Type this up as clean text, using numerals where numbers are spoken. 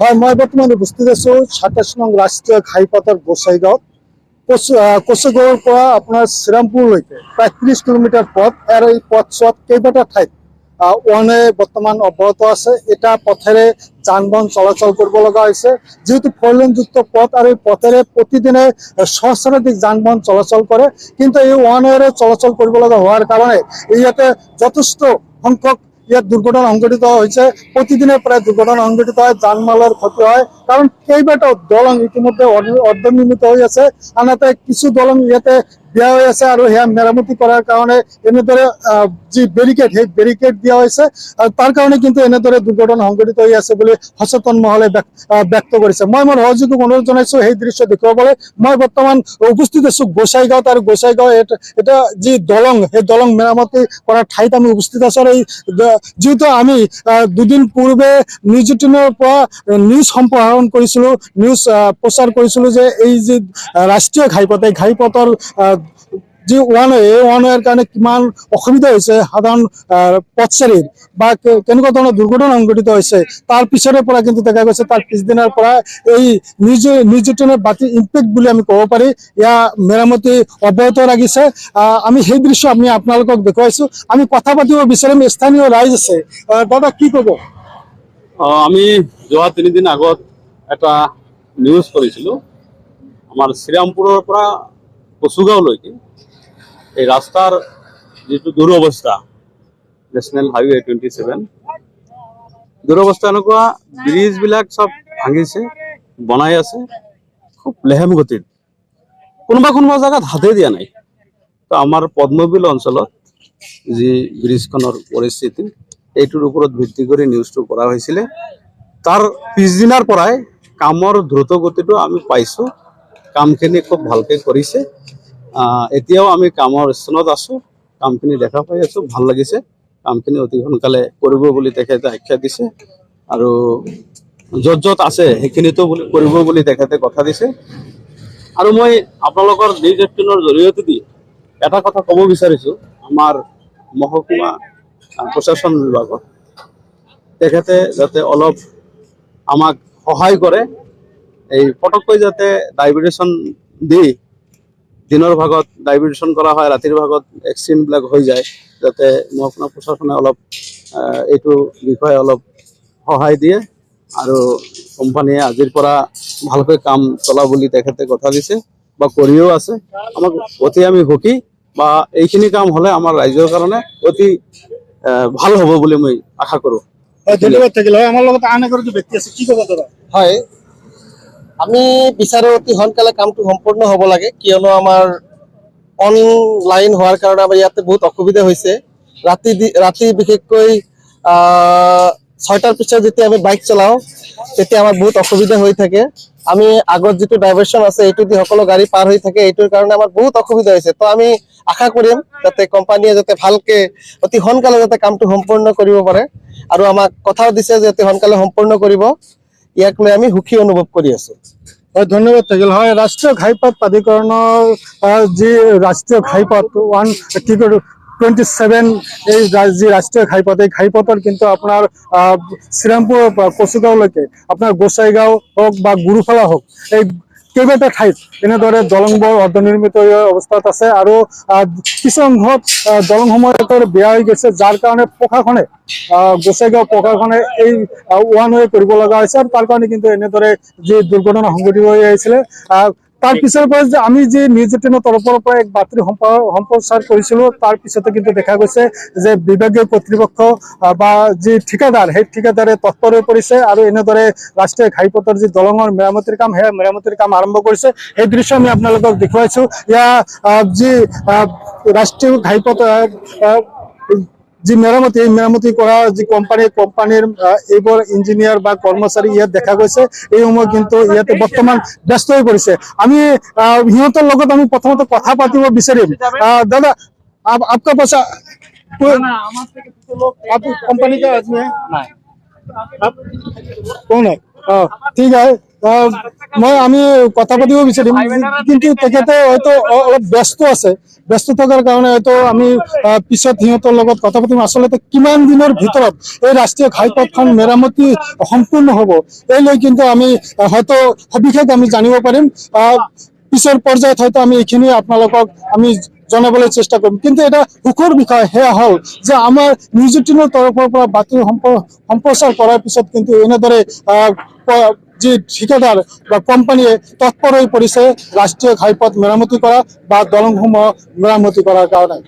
হয়, মই বৰ্তমান উপস্থিত আছো ২৭ নং ৰাষ্ট্ৰীয় ঘাইপথৰ গোসাইগাঁৱত। কচুগাঁৱৰ পৰা আপোনাৰ শ্ৰীৰামপুৰলৈকে প্ৰায় ৩০ কিলোমিটাৰ পথ আৰু এই পথছোৱাত কেইবাটা ঠাইত ওৱান ৱে বৰ্তমান অব্যাহত আছে। এটা পথেৰে যান বাহন চলাচল কৰিব লগা হৈছে, যেহেতু 4-লেনযুক্ত পথ আৰু এই পথেৰে প্ৰতিদিনে সহস্ৰাধিক যান বাহন চলাচল কৰে। কিন্তু এই ওৱান ৱেৰে চলাচল কৰিব লগা হোৱাৰ কাৰণে ইয়াতে যথেষ্ট সংখ্যক ইয়াত দুৰ্ঘটনা সংঘটিত হৈছে। প্ৰতিদিনে প্ৰায় দুৰ্ঘটনা সংঘটিত হয়, যান মালৰ ক্ষতি হয়, কাৰণ কেইবাটাও দলং ইতিমধ্যে অৰ্ধনিৰ্মিত হৈ আছে। আনহাতে কিছু দলং ইয়াতে বেয়া হৈ আছে আৰু সেয়া মেৰামতি কৰাৰ কাৰণে এনেদৰে যি বেৰিকেড, সেই বেৰিকেড দিয়া হৈছে। আৰু তাৰ কাৰণে কিন্তু এনেদৰে দুৰ্ঘটনা সংঘটিত হৈ আছে বুলি সচেতন মহলে ব্যক্ত কৰিছে। মই মোৰ সহযোগীক অনুৰোধ জনাইছো সেই দৃশ্য দেখুৱাবলৈ। মই বৰ্তমান উপস্থিত আছো গোসাইগাঁৱত, আৰু গোসাইগাঁও এটা যি দলং, সেই দলং মেৰামতি কৰাৰ ঠাইত আমি উপস্থিত আছো। আৰু এই যিহেতু আমি দুদিন পূৰ্বে নিউজ 18ৰ পৰা নিউজ সম্প্ৰসাৰণ কৰিছিলো, নিউজ প্ৰচাৰ কৰিছিলো যে এই যি ৰাষ্ট্ৰীয় ঘাইপথ, এই ঘাইপথৰ যি ওৱান ৱে, এই ওৱান ৱেৰ কাৰণে কিমান অসুবিধা হৈছে সাধাৰণ পথচাৰীৰ, বা কেনেকুৱা ধৰণৰ দুৰ্ঘটনা সংঘটিত হৈছে। তাৰ পিছৰে পৰা কিন্তু দেখা গৈছে, তাৰ পিছদিনাৰ পৰা এই নিউজ 18ৰ বাতৰি ইম্পেক্ট বুলি আমি ক'ব পাৰি, ইয়াৰ মেৰামতি অব্যাহত ৰাখিছে। আমি সেই দৃশ্য আমি আপোনালোকক দেখুৱাইছো। আমি কথা পাতিব বিচাৰিম, স্থানীয় ৰাইজ আছে। দাদা, কি ক'ব? আমি যোৱা 3 দিন আগত এটা নিউজ কৰিছিলোঁ। আমাৰ শ্ৰীৰামপুৰৰ পৰা কচুগাঁওলৈকে এই ৰাস্তাৰ যিটো দুৰৱস্থা, নেশ্যনেল হাইৱে 27, দুৰৱস্থা এনেকুৱা, ব্ৰিজবিলাক চব ভাঙিছে, বনাই আছে খুব লেহেম গতিত, কোনোবা জেগাত হাতে দিয়া নাই। তো আমাৰ পদ্মবিল অঞ্চলত যি ব্ৰিজখনৰ পৰিস্থিতি, এইটোৰ ওপৰত ভিত্তি কৰি নিউজটো কৰা হৈছিলে। তাৰ পিছদিনাৰ পৰাই কামৰ দ্ৰুত গতিটো আমি পাইছোঁ। কামখিনি খুব ভালকৈ কৰিছে। এতিয়াও আমি কামৰ স্থানত আছোঁ, কামখিনি দেখা পাই আছোঁ, ভাল লাগিছে। কামখিনি অতি সোনকালে কৰিব বুলি তেখেতে আশ্বাস দিছে, আৰু য'ত য'ত আছে সেইখিনিতো কৰিব বুলি তেখেতে কথা দিছে। আৰু মই আপোনালোকৰ নিউজ 18ৰ জৰিয়তে দি এটা কথা ক'ব বিচাৰিছোঁ, আমাৰ মহকুমা প্ৰশাসন বিভাগত তেখেতে যাতে অলপ আমাক সহায় কৰে, এই পটককৈ যাতে ডাইভাৰ্টেশ্যন দি দিনৰ ভাগত ডাইভাৰ্টেশ্যন কৰা হয়, ৰাতিৰ ভাগত এক্সিডেণ্টবিলাক হৈ যায়, যাতে মহকুমা প্ৰশাসনে অলপ এইটো বিষয়ে অলপ সহায় দিয়ে। আৰু কোম্পানীয়ে আজিৰ পৰা ভালকৈ কাম চলা বুলি তেখেতে কথা দিছে, বা কৰিও আছে। আমাক অতি আমি সুখী, বা এইখিনি কাম হ'লে আমাৰ ৰাইজৰ কাৰণে অতি ভাল হ'ব বুলি মই আশা কৰোঁ। ধন্যবাদ থাকিল। হয়, আমাৰ লগত আন এগৰাকী ব্যক্তি আছে, কি ক'ব দাদা? হয়, আমি বিচাৰো অতি সোনকালে কামটো সম্পূৰ্ণ হ'ব লাগে, কিয়নো আমাৰ অনলাইন হোৱাৰ কাৰণে আমাৰ ইয়াতে বহুত অসুবিধা হৈছে। ৰাতি বিশেষকৈ 6টাৰ পিছত যেতিয়া আমি বাইক চলাওঁ, তেতিয়া আমাৰ বহুত অসুবিধা হৈ থাকে। আমি আগত যিটো ডাইভাৰ্চন আছে, এইটো দি সকলো গাড়ী পাৰ হৈ থাকে, এইটোৰ কাৰণে আমাৰ বহুত অসুবিধা হৈছে। তো আমি আশা কৰিম যাতে কোম্পানীয়ে যাতে ভালকে অতি সোনকালে যাতে কামটো সম্পূৰ্ণ কৰিব পাৰে, আৰু আমাক কথাও দিছে যে অতি সোনকালে সম্পূৰ্ণ কৰিব। ইয়াক লৈ আমি সুখী অনুভৱ কৰি আছো। হয়, ধন্যবাদ থাকিল। হয়, ৰাষ্ট্ৰীয় ঘাইপথ প্ৰাধিকৰণৰ যি ৰাষ্ট্ৰীয় ঘাইপথ 27, এই যি ৰাষ্ট্ৰীয় ঘাইপথ, এই ঘাইপথৰ কিন্তু আপোনাৰ শ্ৰীৰামপুৰৰ পৰা কচুগাঁওলৈকে, আপোনাৰ গোসাইগাঁও হওক বা গুৰুফলা হওক, এই কেইবাটা ঠাইত এনেদৰে দলংবোৰ অৰ্ধনিৰ্মিত অৱস্থাত আছে, আৰু কিছু অংশত দলংসমূহ বেয়া হৈ গৈছে, যাৰ কাৰণে প্ৰশাসনে, গোসাইগাঁও প্ৰশাসনে এই ওৱান ৱে কৰিব লগা হৈছে। আৰু তাৰ কাৰণে কিন্তু এনেদৰে যি দুৰ্ঘটনা সংঘটিত হৈ আহিছিলে, তাৰ পিছৰ পৰা যে আমি যি নিউজ 18ৰ তৰফৰ পৰা এক বাতৰি সম্প্ৰচাৰ কৰিছিলো, তাৰ পিছতে কিন্তু দেখা গৈছে যে বিভাগীয় কৰ্তৃপক্ষ বা যি ঠিকাদাৰ, সেই ঠিকাদাৰে তৎপৰ হৈ পৰিছে, আৰু এনেদৰে ৰাষ্ট্ৰীয় ঘাইপথৰ যি দলঙৰ মেৰামতিৰ কাম, সেই মেৰামতিৰ কাম আৰম্ভ কৰিছে। সেই দৃশ্য আমি আপোনালোকক দেখুৱাইছো। ইয়াৰ যি ৰাষ্ট্ৰীয় ঘাইপথ যি মেৰামতি, এই মেৰামতি কৰা যি কোম্পানীৰ এইবোৰ ইঞ্জিনিয়াৰ বা কৰ্মচাৰী ইয়াত দেখা গৈছে। এই সময় কিন্তু ইয়াতে বৰ্তমান ব্যস্ত হৈ পৰিছে। আমি সিহঁতৰ লগত আমি প্ৰথমতে কথা পাতিব বিচাৰিম। দাদা, आपका पैसा आप कंपनी का आदमी है? आप कौन है? ठीक है, আমি কথা পাতিব বিচাৰিম, কিন্তু তেখেতে হয়তো অলপ ব্যস্ত আছে। ব্যস্ত থকাৰ কাৰণে হয়তো আমি পিছত সিহঁতৰ লগত কথা পাতিম। আচলতে কিমান দিনৰ ভিতৰত এই ৰাষ্ট্ৰীয় ঘাইপথখন মেৰামতি সম্পূৰ্ণ হ'ব, এই লৈ কিন্তু আমি হয়তো সবিশেষ আমি জানিব পাৰিম। পিছৰ পৰ্যায়ত হয়তো আমি এইখিনি আপোনালোকক আমি জনাবলৈ চেষ্টা কৰিম। কিন্তু এটা সুখৰ বিষয় সেয়া হ'ল যে আমাৰ নিউজ 18 তৰফৰ পৰা বাতৰি সম্প্ৰচাৰ কৰাৰ পিছত কিন্তু এনেদৰে যি ঠিকাদাৰ বা কোম্পানীয়ে তৎপৰ হৈ পৰিছে ৰাষ্ট্ৰীয় ঘাইপথ মেৰামতি কৰা বা দলংসমূহ মেৰামতি কৰাৰ কাৰণে।